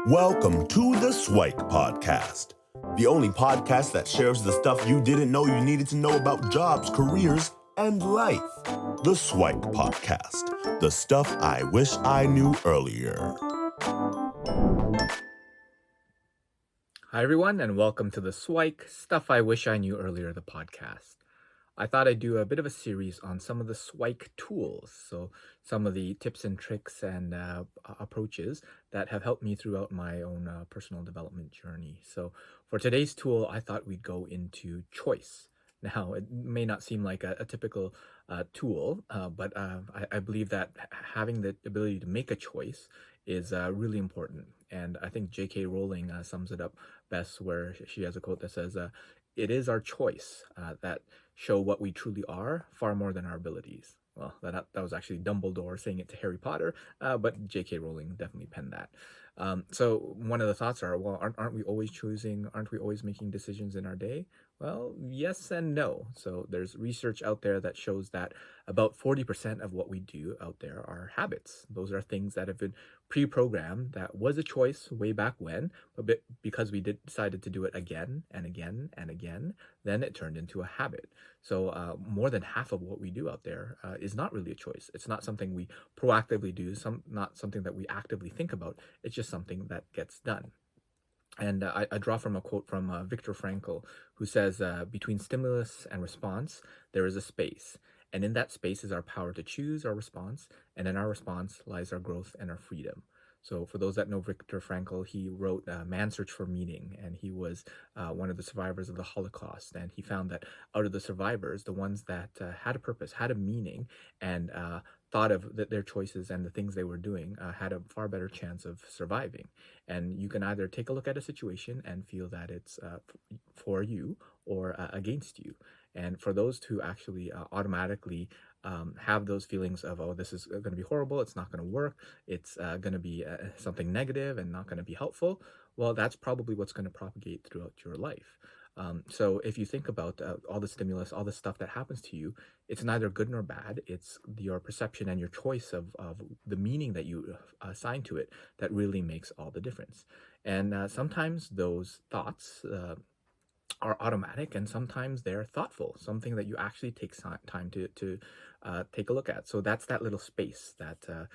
Welcome to the SIWIKE podcast, the only podcast that shares the stuff you didn't know you needed to know about jobs, careers, and life. The SIWIKE podcast, the stuff I wish I knew earlier. Hi, everyone, and welcome to the SIWIKE Stuff I Wish I Knew Earlier, the podcast. I thought I'd do a bit of a series on some of the SIWIKE tools, so some of the tips and tricks and approaches that have helped me throughout my own personal development journey. So for today's tool, I thought we'd go into choice. Now, it may not seem like a typical tool, but I believe that having the ability to make a choice is really important. And I think J.K. Rowling sums it up best, where she has a quote that says, "It is our choice that show what we truly are, far more than our abilities." Well, that was actually Dumbledore saying it to Harry Potter, but J.K. Rowling definitely penned that. So one of the thoughts are, well, aren't we always choosing? Aren't we always making decisions in our day? Well, yes and no. So there's research out there that shows that about 40% of what we do out there are habits. Those are things that have been pre-programmed, that was a choice way back when, but because we decided to do it again and again and again, then it turned into a habit. So more than half of what we do out there is not really a choice. It's not something we proactively do, not something that we actively think about. It's just something that gets done. And I draw from a quote from Viktor Frankl, who says, between stimulus and response, there is a space. And in that space is our power to choose our response. And in our response lies our growth and our freedom. So for those that know Viktor Frankl, he wrote Man's Search for Meaning, and he was one of the survivors of the Holocaust. And he found that out of the survivors, the ones that had a purpose, had a meaning, and thought of their choices and the things they were doing had a far better chance of surviving. And you can either take a look at a situation and feel that it's for you or against you. And for those who actually automatically have those feelings of, oh, this is going to be horrible, it's not going to work, it's going to be something negative and not going to be helpful, well, that's probably what's going to propagate throughout your life. So if you think about all the stimulus, all the stuff that happens to you, it's neither good nor bad. It's your perception and your choice of the meaning that you assign to it that really makes all the difference. And sometimes those thoughts are automatic, and sometimes they're thoughtful, something that you actually take time to take a look at. So that's that little space that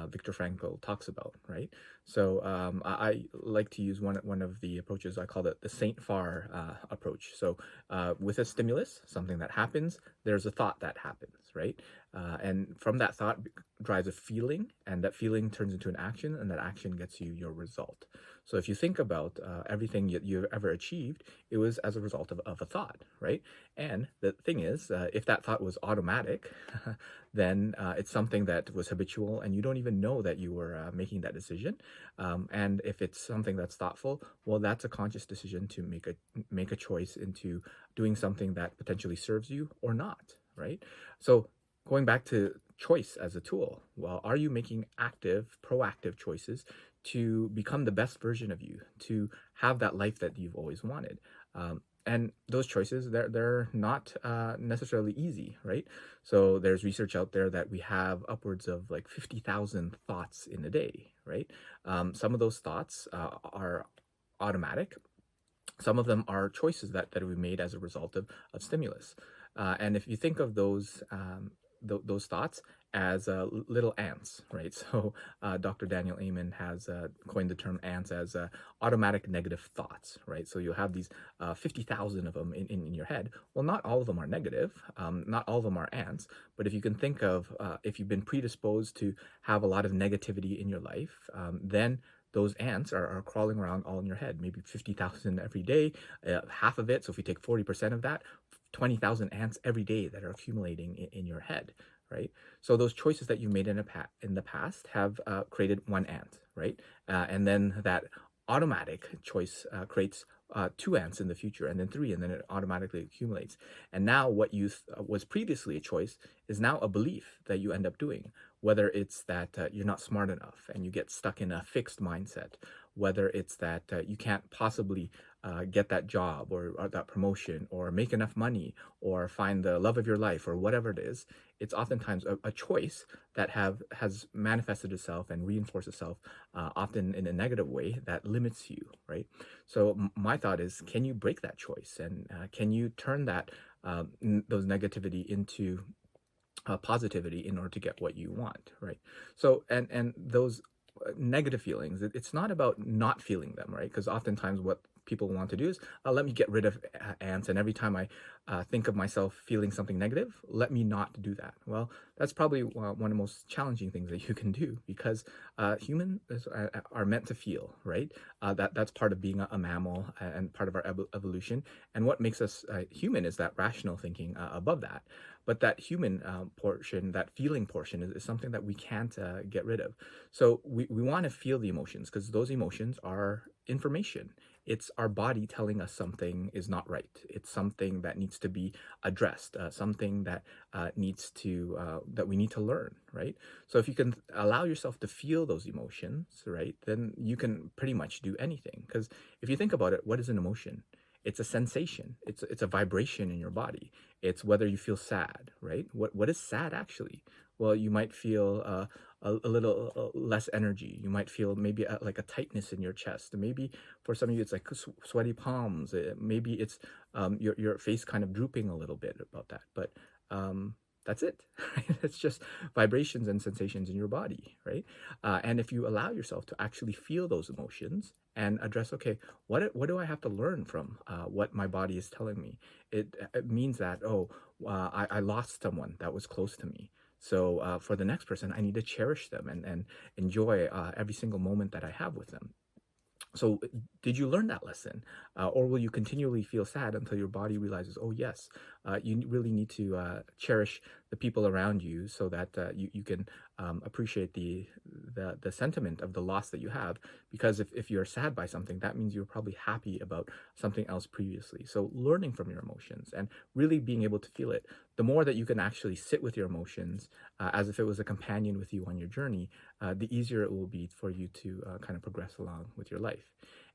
Viktor Frankl talks about, right? So I like to use one of the approaches. I call it the STFAR approach. So with a stimulus, something that happens, there's a thought that happens, right? And from that thought drives a feeling, and that feeling turns into an action, and that action gets you your result. So if you think about everything you've ever achieved, it was as a result of a thought, right? And the thing is, if that thought was automatic, then it's something that was habitual, and you don't even know that you were making that decision. And if it's something that's thoughtful, well, that's a conscious decision to make a choice into doing something that potentially serves you or not, right? So going back to choice as a tool, well, are you making active, proactive choices to become the best version of you, to have that life that you've always wanted? And those choices, they're not necessarily easy, right? So there's research out there that we have upwards of like 50,000 thoughts in a day, right? Some of those thoughts are automatic. Some of them are choices that we made as a result of stimulus. And if you think of those thoughts as little ants, right? So Dr. Daniel Amen has coined the term ants as automatic negative thoughts, right? So you'll have these 50,000 of them in your head. Well, not all of them are negative. Not all of them are ants. But if you can think of, if you've been predisposed to have a lot of negativity in your life, then those ants are crawling around all in your head, maybe 50,000 every day, half of it. So if you take 40% of that, 20,000 ants every day that are accumulating in your head, right? So those choices that you made in the past have created one ant, right? And then that automatic choice creates 2 ants in the future, and then 3, and then it automatically accumulates. And now what was previously a choice is now a belief that you end up doing, whether it's that you're not smart enough and you get stuck in a fixed mindset, whether it's that you can't possibly get that job or that promotion or make enough money or find the love of your life or whatever it is, it's oftentimes a choice that has manifested itself and reinforced itself, often in a negative way that limits you, right? So my thought is, can you break that choice, and can you turn that those negativity into positivity in order to get what you want, right? So and those negative feelings, it's not about not feeling them, right? Because oftentimes what people want to do is, let me get rid of ants, and every time I think of myself feeling something negative, let me not do that. Well, that's probably one of the most challenging things that you can do, because humans are meant to feel, right? That's part of being a mammal and part of our evolution. And what makes us human is that rational thinking above that. But that human portion, that feeling portion, is something that we can't get rid of. So we want to feel the emotions, because those emotions are information. It's our body telling us something is not right. It's something that needs to be addressed, something that that we need to learn, right? So if you can allow yourself to feel those emotions, right, then you can pretty much do anything. Because if you think about it, what is an emotion? It's a sensation. It's a vibration in your body. It's whether you feel sad, right? What is sad actually? Well, you might feel a little less energy. You might feel maybe like a tightness in your chest. Maybe for some of you, it's like sweaty palms. Maybe it's your face kind of drooping a little bit about that. But that's it. Right? It's just vibrations and sensations in your body, right? And if you allow yourself to actually feel those emotions and address, okay, what do I have to learn from what my body is telling me? It means that, I lost someone that was close to me. So for the next person, I need to cherish them and enjoy every single moment that I have with them. So, did you learn that lesson? Or will you continually feel sad until your body realizes, oh, yes, you really need to cherish the people around you, so that you can appreciate the sentiment of the loss that you have? Because if you're sad by something, that means you're probably happy about something else previously. So, learning from your emotions and really being able to feel it, the more that you can actually sit with your emotions as if it was a companion with you on your journey, the easier it will be for you to kind of progress along with your life.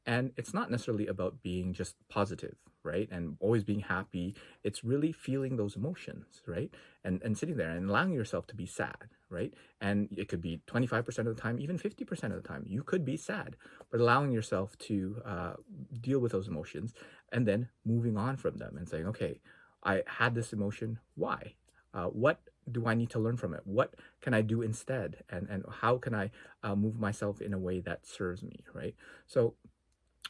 And it's not necessarily about being just positive, right? And always being happy. It's really feeling those emotions, right? And sitting there and allowing yourself to be sad, right? And it could be 25% of the time, even 50% of the time. You could be sad, but allowing yourself to deal with those emotions and then moving on from them and saying, okay, I had this emotion. Why? What do I need to learn from it? What can I do instead? And how can I move myself in a way that serves me, right? So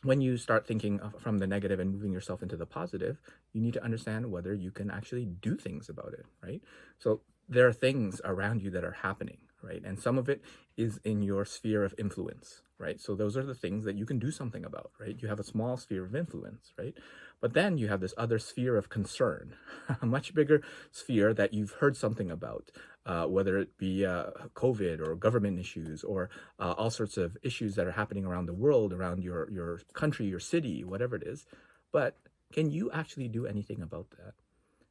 when you start thinking from the negative and moving yourself into the positive, you need to understand whether you can actually do things about it, right? So there are things around you that are happening, right? And some of it is in your sphere of influence, right? So those are the things that you can do something about, right? You have a small sphere of influence, right? But then you have this other sphere of concern, a much bigger sphere that you've heard something about, whether it be COVID or government issues or all sorts of issues that are happening around the world, around your country, your city, whatever it is. But can you actually do anything about that?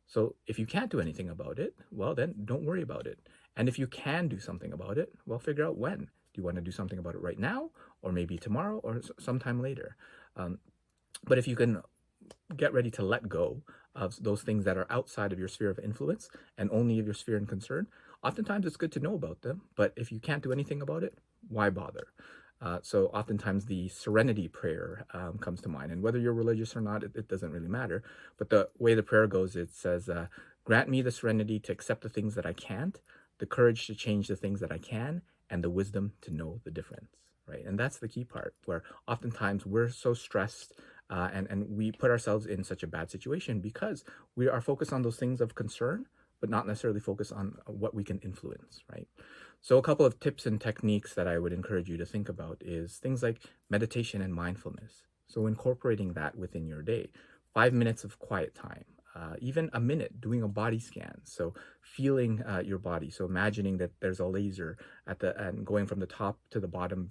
So if you can't do anything about it, well, then don't worry about it. And if you can do something about it, well, figure out when. Do you want to do something about it right now, or maybe tomorrow, or sometime later? Um, but if you can get ready to let go of those things that are outside of your sphere of influence and only of your sphere of concern, oftentimes it's good to know about them. But if you can't do anything about it, why bother? So oftentimes the serenity prayer comes to mind. And whether you're religious or not, it doesn't really matter. But the way the prayer goes, it says, grant me the serenity to accept the things that I can't, the courage to change the things that I can, and the wisdom to know the difference, right? And that's the key part, where oftentimes we're so stressed and we put ourselves in such a bad situation because we are focused on those things of concern, but not necessarily focused on what we can influence, right? So a couple of tips and techniques that I would encourage you to think about is things like meditation and mindfulness. So incorporating that within your day, 5 minutes of quiet time, even a minute doing a body scan. So feeling your body. So imagining that there's a laser at the and going from the top to the bottom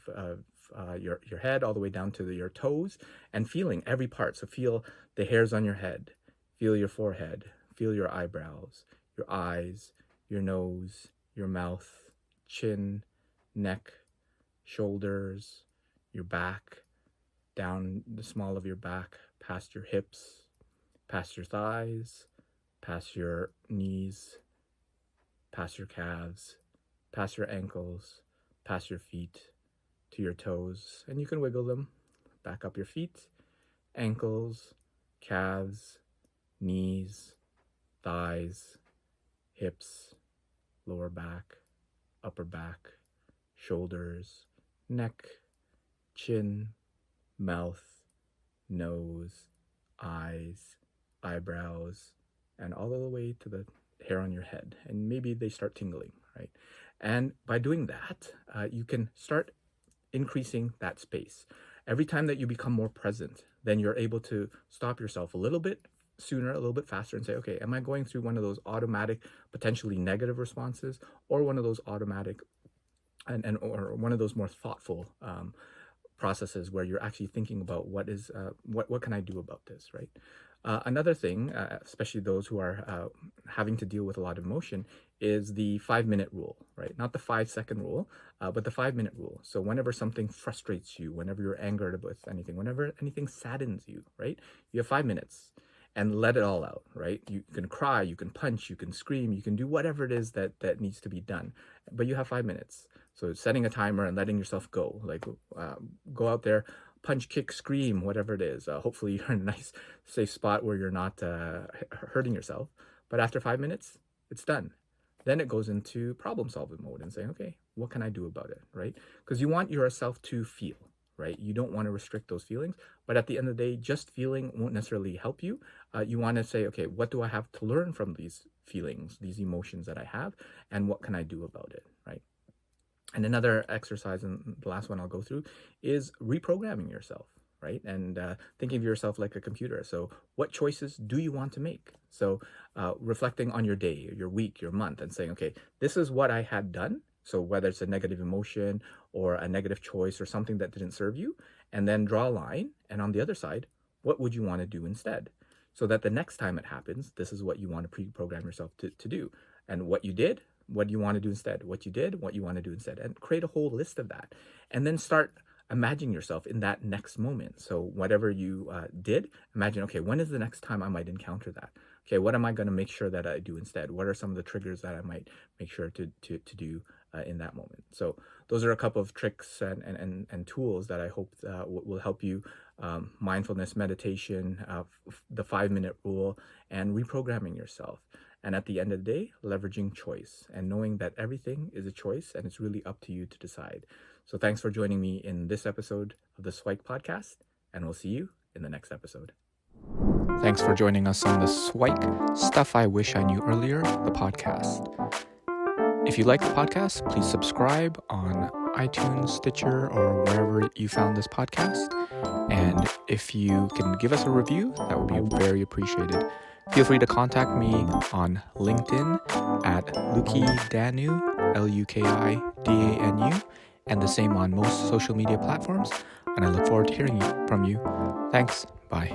of your head all the way down to your toes, and feeling every part. So feel the hairs on your head, feel your forehead, feel your eyebrows, your eyes, your nose, your mouth, chin, neck, shoulders, your back, down the small of your back, past your hips, past your thighs, past your knees, past your calves, past your ankles, past your feet, to your toes, and you can wiggle them. Back up your feet, ankles, calves, knees, thighs, hips, lower back, upper back, shoulders, neck, chin, mouth, nose, eyes, eyebrows, and all the way to the hair on your head. And maybe they start tingling, right? And by doing that, you can start increasing that space. Every time that you become more present, then you're able to stop yourself a little bit sooner, a little bit faster, and say, okay, am I going through one of those automatic, potentially negative responses, or one of those automatic or one of those more thoughtful processes where you're actually thinking about what can I do about this, right? Another thing, especially those who are having to deal with a lot of emotion, is the 5-minute rule, right? Not the 5-second rule, but the 5-minute rule. So whenever something frustrates you, whenever you're angered with anything, whenever anything saddens you, right? You have 5 minutes and let it all out, right? You can cry, you can punch, you can scream, you can do whatever it is that needs to be done, but you have 5 minutes. So setting a timer and letting yourself go, like go out there, punch, kick, scream, whatever it is. Hopefully you're in a nice, safe spot where you're not hurting yourself. But after 5 minutes, it's done. Then it goes into problem solving mode and saying, okay, what can I do about it, right? Because you want yourself to feel, right? You don't want to restrict those feelings. But at the end of the day, just feeling won't necessarily help you. You want to say, okay, what do I have to learn from these feelings, these emotions that I have, and what can I do about it, right? And another exercise, and the last one I'll go through, is reprogramming yourself, right? And thinking of yourself like a computer. So what choices do you want to make? So reflecting on your day, your week, your month, and saying, okay, this is what I had done. So whether it's a negative emotion or a negative choice or something that didn't serve you, and then draw a line. And on the other side, what would you want to do instead? So that the next time it happens, this is what you want to pre-program yourself to do. And what you did, what do you want to do instead? What you did, what you want to do instead, and create a whole list of that. And then start imagining yourself in that next moment. So whatever you did, imagine, okay, when is the next time I might encounter that? Okay, what am I going to make sure that I do instead? What are some of the triggers that I might make sure to do in that moment? So those are a couple of tricks and tools that I hope will help you. Mindfulness meditation, the 5-minute rule, and reprogramming yourself. And at the end of the day, leveraging choice and knowing that everything is a choice and it's really up to you to decide. So thanks for joining me in this episode of the SIWIKE podcast, and we'll see you in the next episode. Thanks for joining us on the SIWIKE Stuff I Wish I Knew Earlier, the podcast. If you like the podcast, please subscribe on iTunes, Stitcher, or wherever you found this podcast. And if you can give us a review, that would be very appreciated. Feel free to contact me on LinkedIn at Luki Danu, LUKIDANU, and the same on most social media platforms. And I look forward to hearing from you. Thanks. Bye.